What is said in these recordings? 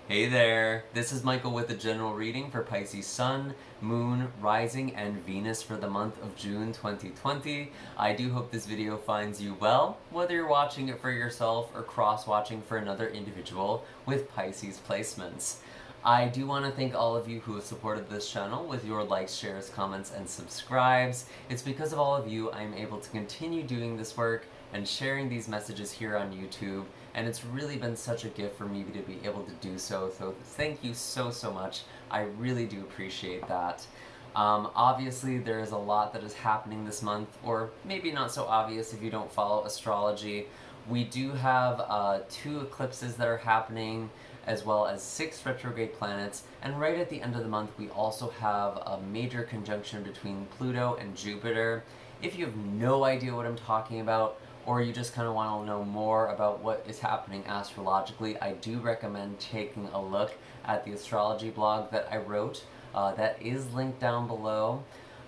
Hey there, this is Michael with a general reading for Pisces Sun, Moon, Rising, and Venus for the month of June 2020. I do hope this video finds you well, whether you're watching it for yourself or cross-watching for another individual with Pisces placements. I do want to thank all of you who have supported this channel with your likes, shares, comments, and subscribes. It's because of all of you I'm able to continue doing this work and sharing these messages here on YouTube, and it's really been such a gift for me to be able to do so thank you so much. I really do appreciate that. Obviously there is a lot that is happening this month, or maybe not so obvious if you don't follow astrology. We do have 2 eclipses that are happening, as well as 6 retrograde planets, and right at the end of the month we also have a major conjunction between Pluto and Jupiter. If you have no idea what I'm talking about, or you just kind of want to know more about what is happening astrologically, I do recommend taking a look at the astrology blog that I wrote. That is linked down below.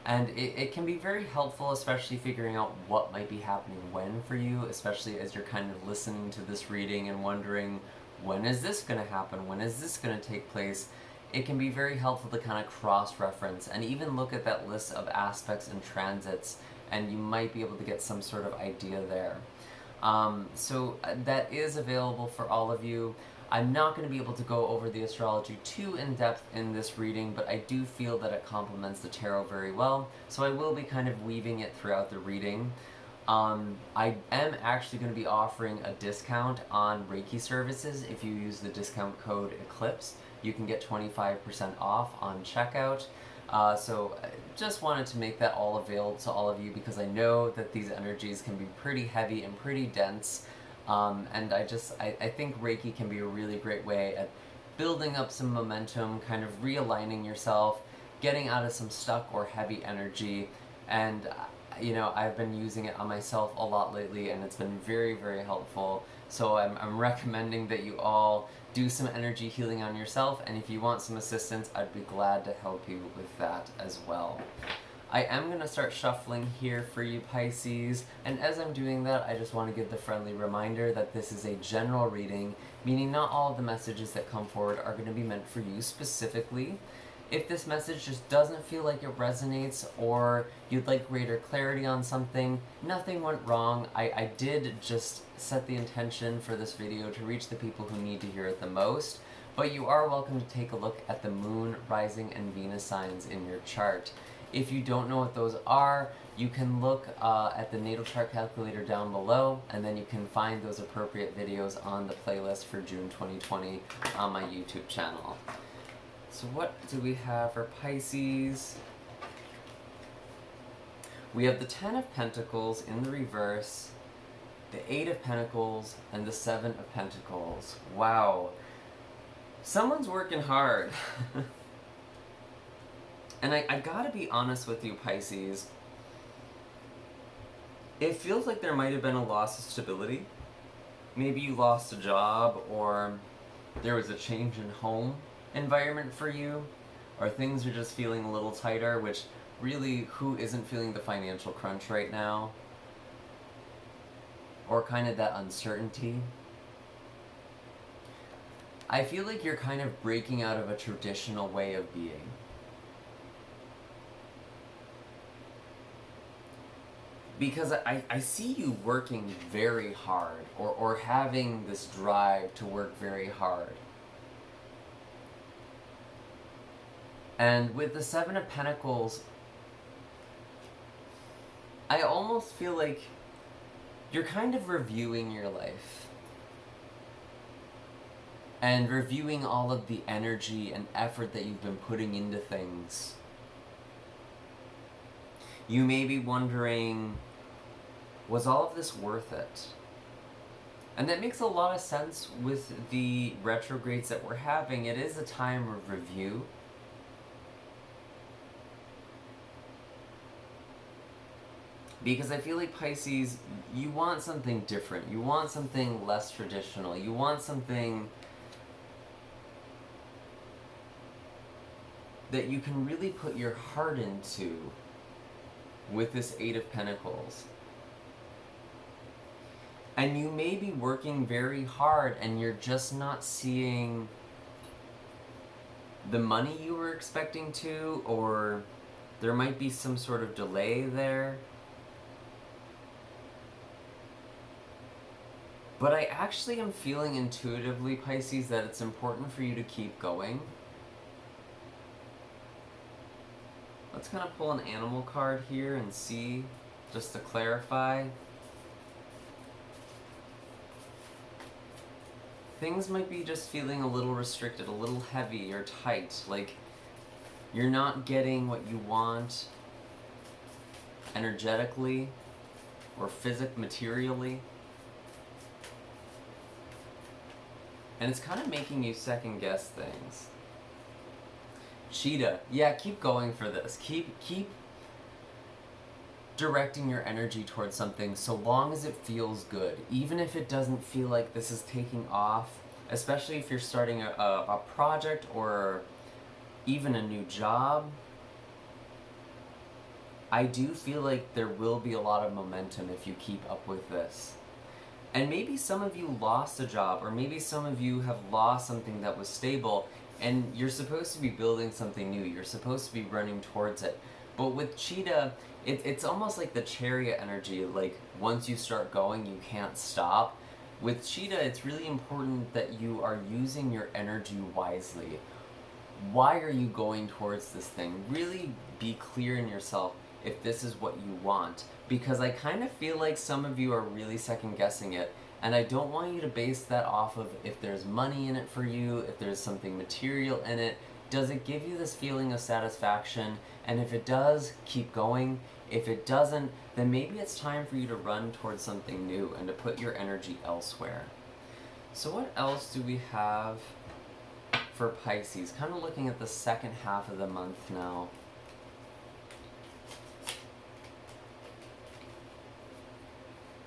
And it can be very helpful, especially figuring out what might be happening when for you, especially as you're kind of listening to this reading and wondering, when is this going to happen? When is this going to take place? It can be very helpful to kind of cross-reference and even look at that list of aspects and transits, and you might be able to get some sort of idea there. So that is available for all of you. I'm not going to be able to go over the astrology too in depth in this reading, but I do feel that it complements the tarot very well, so I will be kind of weaving it throughout the reading. I am actually going to be offering a discount on Reiki services. If you use the discount code ECLIPSE, you can get 25% off on checkout. So just wanted to make that all available to all of you, because I know that these energies can be pretty heavy and pretty dense. And I think Reiki can be a really great way at building up some momentum, kind of realigning yourself, getting out of some stuck or heavy energy. And you know, I've been using it on myself a lot lately, and it's been very helpful. So I'm recommending that you all do some energy healing on yourself, and if you want some assistance, I'd be glad to help you with that as well. I am going to start shuffling here for you, Pisces, and as I'm doing that, I just want to give the friendly reminder that this is a general reading, meaning not all of the messages that come forward are going to be meant for you specifically. If this message just doesn't feel like it resonates, or you'd like greater clarity on something, nothing went wrong. I did just set the intention for this video to reach the people who need to hear it the most, but you are welcome to take a look at the Moon, Rising, and Venus signs in your chart. If you don't know what those are, you can look at the natal chart calculator down below, and then you can find those appropriate videos on the playlist for June 2020 on my YouTube channel. So what do we have for Pisces? We have the 10 of Pentacles in the reverse, the 8 of Pentacles, and the 7 of Pentacles. Wow. Someone's working hard. And I gotta be honest with you, Pisces. It feels like there might have been a loss of stability. Maybe you lost a job, or there was a change in home environment for you, or things are just feeling a little tighter, which really, who isn't feeling the financial crunch right now? Or kind of that uncertainty. I feel like you're kind of breaking out of a traditional way of being. Because I see you working very hard, or having this drive to work very hard. And with the 7 of Pentacles, I almost feel like you're kind of reviewing your life. And reviewing all of the energy and effort that you've been putting into things. You may be wondering, was all of this worth it? And that makes a lot of sense with the retrogrades that we're having. It is a time of review. Because I feel like, Pisces, you want something different. You want something less traditional. You want something that you can really put your heart into with this 8 of Pentacles. And you may be working very hard and you're just not seeing the money you were expecting to, or there might be some sort of delay there. But I actually am feeling intuitively, Pisces, that it's important for you to keep going. Let's kind of pull an animal card here and see, just to clarify. Things might be just feeling a little restricted, a little heavy or tight, like you're not getting what you want energetically or materially. And it's kind of making you second guess things. Cheetah, yeah, keep going for this. Keep directing your energy towards something so long as it feels good. Even if it doesn't feel like this is taking off, especially if you're starting a project or even a new job, I do feel like there will be a lot of momentum if you keep up with this. And maybe some of you lost a job, or maybe some of you have lost something that was stable, and you're supposed to be building something new. You're supposed to be running towards it. But with Cheetah, it's almost like the Chariot energy, like once you start going, you can't stop. With Cheetah, it's really important that you are using your energy wisely. Why are you going towards this thing? Really be clear in yourself if this is what you want. Because I kind of feel like some of you are really second guessing it, and I don't want you to base that off of if there's money in it for you, if there's something material in it. Does it give you this feeling of satisfaction? And if it does, keep going. If it doesn't, then maybe it's time for you to run towards something new and to put your energy elsewhere. So what else do we have for Pisces? Kind of looking at the second half of the month now.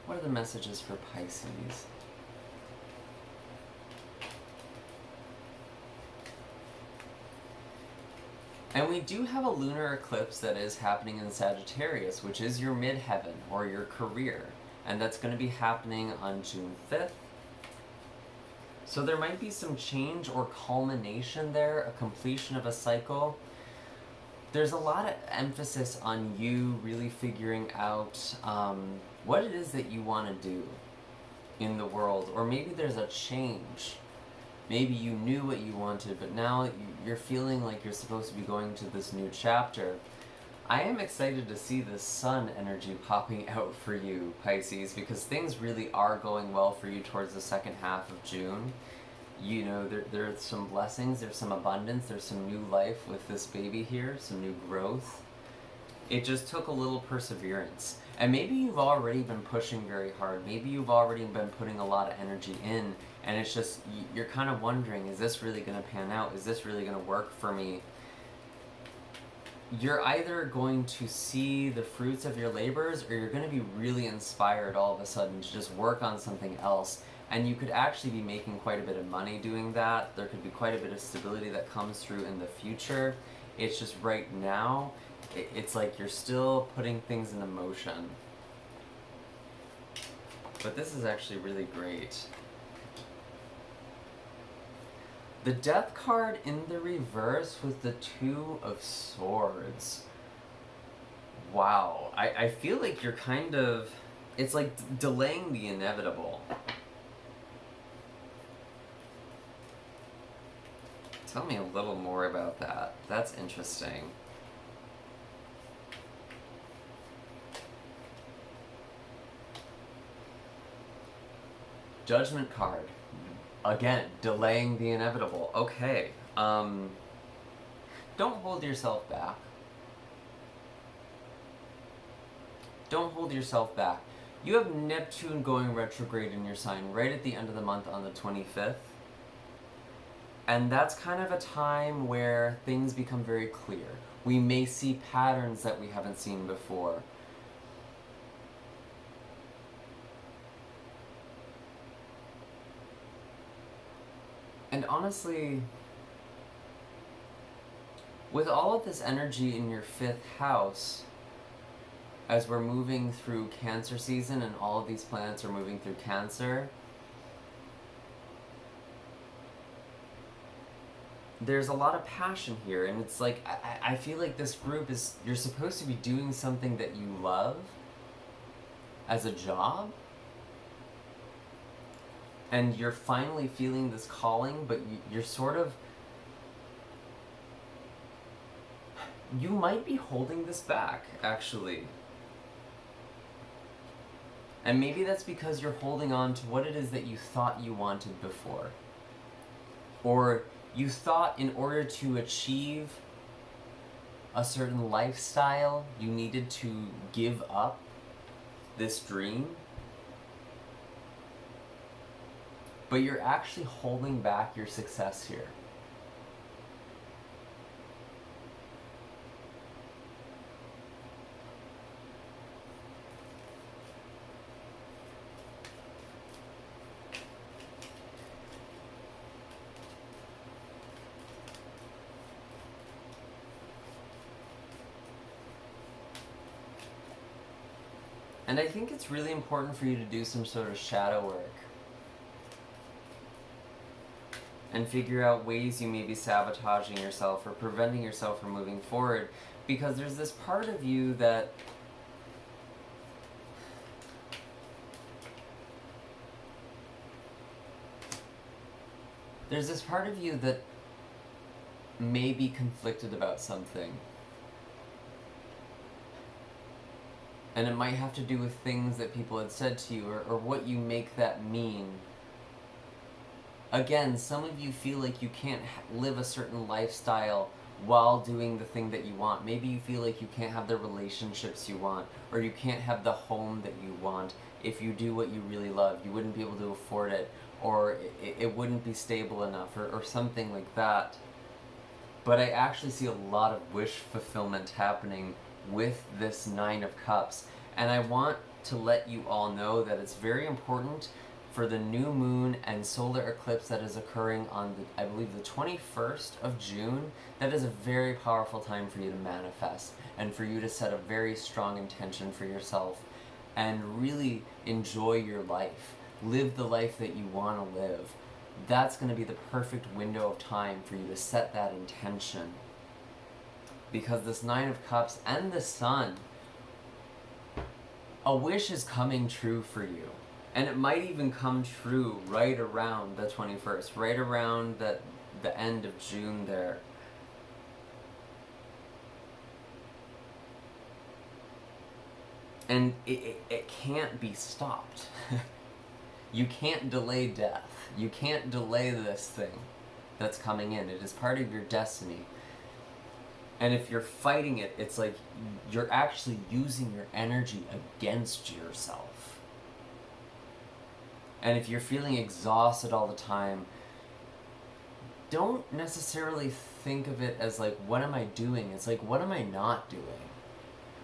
What are the messages for Pisces? And we do have a lunar eclipse that is happening in Sagittarius, which is your midheaven, or your career. And that's going to be happening on June 5th. So there might be some change or culmination there, a completion of a cycle. There's a lot of emphasis on you really figuring out what it is that you want to do in the world. Or maybe there's a change. Maybe you knew what you wanted, but now you're feeling like you're supposed to be going to this new chapter. I am excited to see this sun energy popping out for you, Pisces, because things really are going well for you towards the second half of June. You know, there's some blessings, there's some abundance, there's some new life with this baby here, some new growth. It just took a little perseverance. And maybe you've already been pushing very hard. Maybe you've already been putting a lot of energy in, and it's just, you're kind of wondering, is this really going to pan out? Is this really going to work for me? You're either going to see the fruits of your labors, or you're going to be really inspired all of a sudden to just work on something else. And you could actually be making quite a bit of money doing that. There could be quite a bit of stability that comes through in the future. It's just right now, it's like you're still putting things into motion. But this is actually really great. The Death card in the reverse with the Two of Swords. Wow. I feel like you're kind of, it's like delaying the inevitable. Tell me a little more about that. That's interesting. Judgment card. Again, delaying the inevitable. Okay. Don't hold yourself back. Don't hold yourself back. You have Neptune going retrograde in your sign right at the end of the month on the 25th. And that's kind of a time where things become very clear. We may see patterns that we haven't seen before. And honestly, with all of this energy in your 5th house, as we're moving through Cancer season and all of these planets are moving through Cancer, there's a lot of passion here, and it's like, I feel like this group is, you're supposed to be doing something that you love as a job, and you're finally feeling this calling, but you're sort of, you might be holding this back, actually. And maybe that's because you're holding on to what it is that you thought you wanted before. Or you thought in order to achieve a certain lifestyle, you needed to give up this dream. But you're actually holding back your success here. And I think it's really important for you to do some sort of shadow work and figure out ways you may be sabotaging yourself or preventing yourself from moving forward, because there's this part of you that may be conflicted about something. And it might have to do with things that people had said to you, or what you make that mean. Again, some of you feel like you can't live a certain lifestyle while doing the thing that you want. Maybe you feel like you can't have the relationships you want, or you can't have the home that you want if you do what you really love. You wouldn't be able to afford it, or it wouldn't be stable enough, or something like that. But I actually see a lot of wish fulfillment happening with this Nine of Cups. And I want to let you all know that it's very important for the new moon and solar eclipse that is occurring on, I believe, the 21st of June. That is a very powerful time for you to manifest and for you to set a very strong intention for yourself and really enjoy your life. Live the life that you want to live. That's going to be the perfect window of time for you to set that intention. Because this Nine of Cups and the Sun, a wish is coming true for you. And it might even come true right around the 21st, right around the end of June there. And it can't be stopped. You can't delay death. You can't delay this thing that's coming in. It is part of your destiny. And if you're fighting it, it's like you're actually using your energy against yourself. And if you're feeling exhausted all the time, don't necessarily think of it as like, what am I doing? It's like, what am I not doing?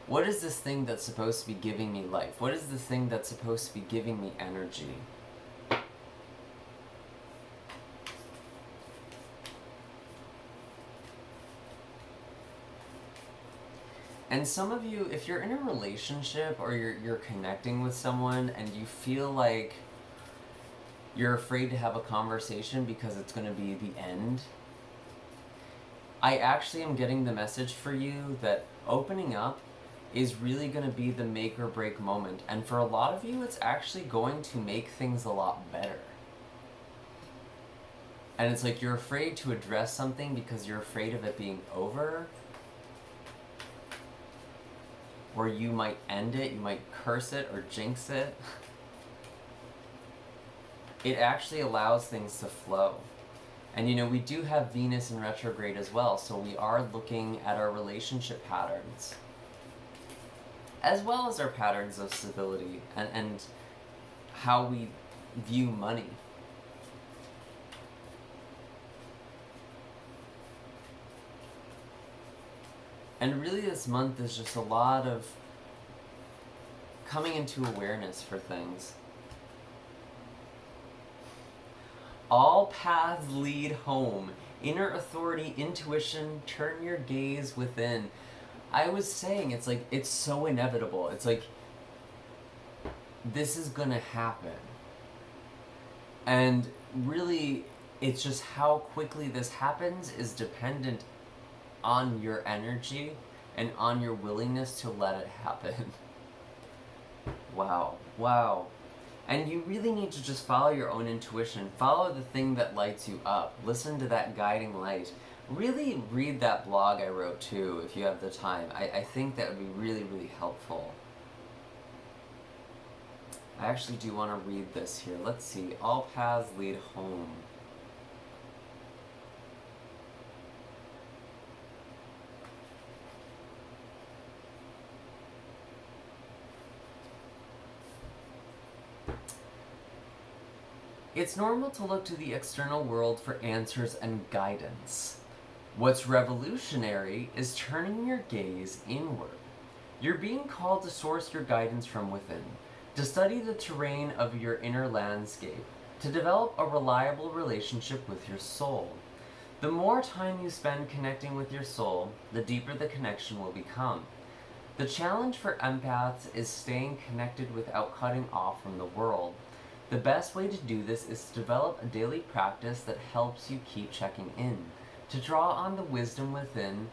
What is this thing that's supposed to be giving me life? What is this thing that's supposed to be giving me energy? And some of you, if you're in a relationship or you're connecting with someone and you feel like you're afraid to have a conversation because it's going to be the end, I actually am getting the message for you that opening up is really going to be the make or break moment. And for a lot of you, it's actually going to make things a lot better. And it's like you're afraid to address something because you're afraid of it being over. Or you might end it, you might curse it or jinx it. It actually allows things to flow. And you know, we do have Venus in retrograde as well, so we are looking at our relationship patterns, as well as our patterns of stability and how we view money. And really this month is just a lot of coming into awareness for things. All paths lead home. Inner authority, intuition, turn your gaze within. I was saying, it's like, it's so inevitable. It's like, this is gonna happen. And really, It's just how quickly this happens is dependent on your energy and on your willingness to let it happen. Wow, wow. And you really need to just follow your own intuition. Follow the thing that lights you up. Listen to that guiding light. Really read that blog I wrote too, if you have the time. I think that would be really, really helpful. I actually do want to read this here. Let's see. All paths lead home. It's normal to look to the external world for answers and guidance. What's revolutionary is turning your gaze inward. You're being called to source your guidance from within, to study the terrain of your inner landscape, to develop a reliable relationship with your soul. The more time you spend connecting with your soul, the deeper the connection will become. The challenge for empaths is staying connected without cutting off from the world. The best way to do this is to develop a daily practice that helps you keep checking in, to draw on the wisdom within,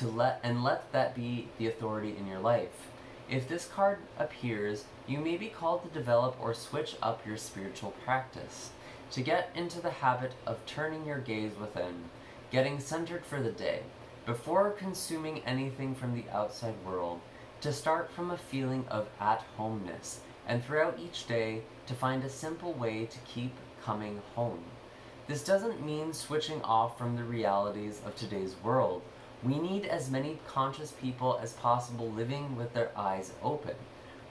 let that be the authority in your life. If this card appears, you may be called to develop or switch up your spiritual practice, to get into the habit of turning your gaze within, getting centered for the day, before consuming anything from the outside world, to start from a feeling of at-homeness, and throughout each day, to find a simple way to keep coming home. This doesn't mean switching off from the realities of today's world. We need as many conscious people as possible living with their eyes open.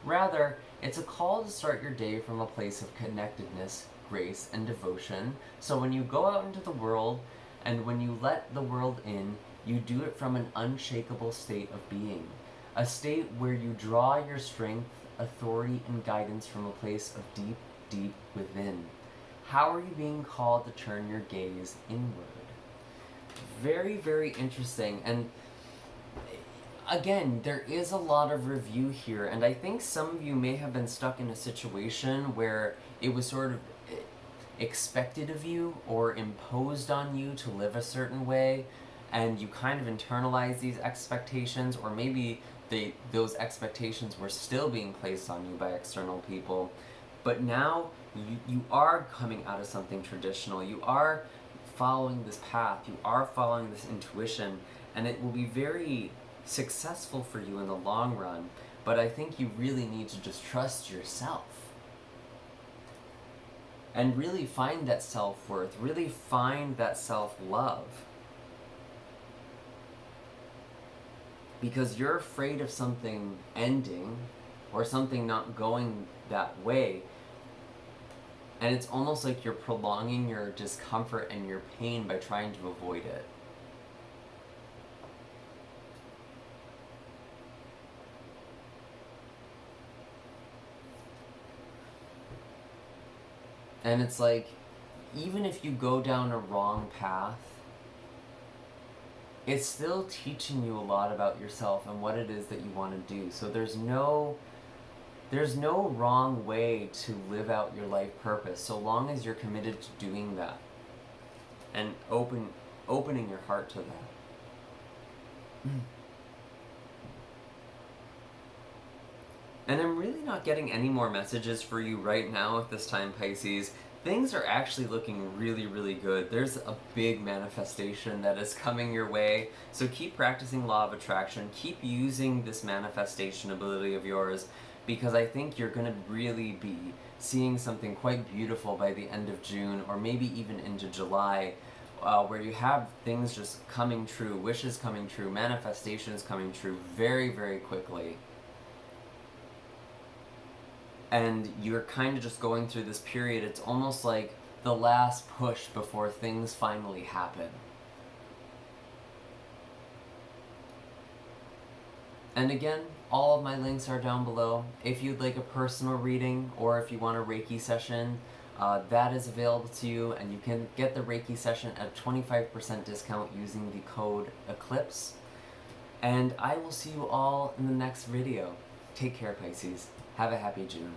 Rather, it's a call to start your day from a place of connectedness, grace, and devotion, so when you go out into the world, and when you let the world in, you do it from an unshakable state of being. A state where you draw your strength, authority, and guidance from a place of deep, deep within. How are you being called to turn your gaze inward? Very, very interesting. And again, there is a lot of review here, and I think some of you may have been stuck in a situation where it was sort of expected of you or imposed on you to live a certain way, and you kind of internalize these expectations, or maybe those expectations were still being placed on you by external people, but now you are coming out of something traditional. You are following this path. You are following this intuition, and it will be very successful for you in the long run, but I think you really need to just trust yourself and really find that self-worth, really find that self-love. Because you're afraid of something ending or something not going that way, and it's almost like you're prolonging your discomfort and your pain by trying to avoid it. And it's like, even if you go down a wrong path, it's still teaching you a lot about yourself and what it is that you want to do. So there's no wrong way to live out your life purpose, so long as you're committed to doing that and opening your heart to that. And I'm really not getting any more messages for you right now at this time, Pisces. Things are actually looking really, really good. There's a big manifestation that is coming your way. So keep practicing law of attraction. Keep using this manifestation ability of yours, because I think you're going to really be seeing something quite beautiful by the end of June, or maybe even into July, where you have things just coming true, wishes coming true, manifestations coming true very, very quickly. And you're kind of just going through this period. It's almost like the last push before things finally happen. And again, all of my links are down below. If you'd like a personal reading, or if you want a Reiki session, that is available to you, and you can get the Reiki session at a 25% discount using the code ECLIPSE. And I will see you all in the next video. Take care, Pisces. Have a happy June.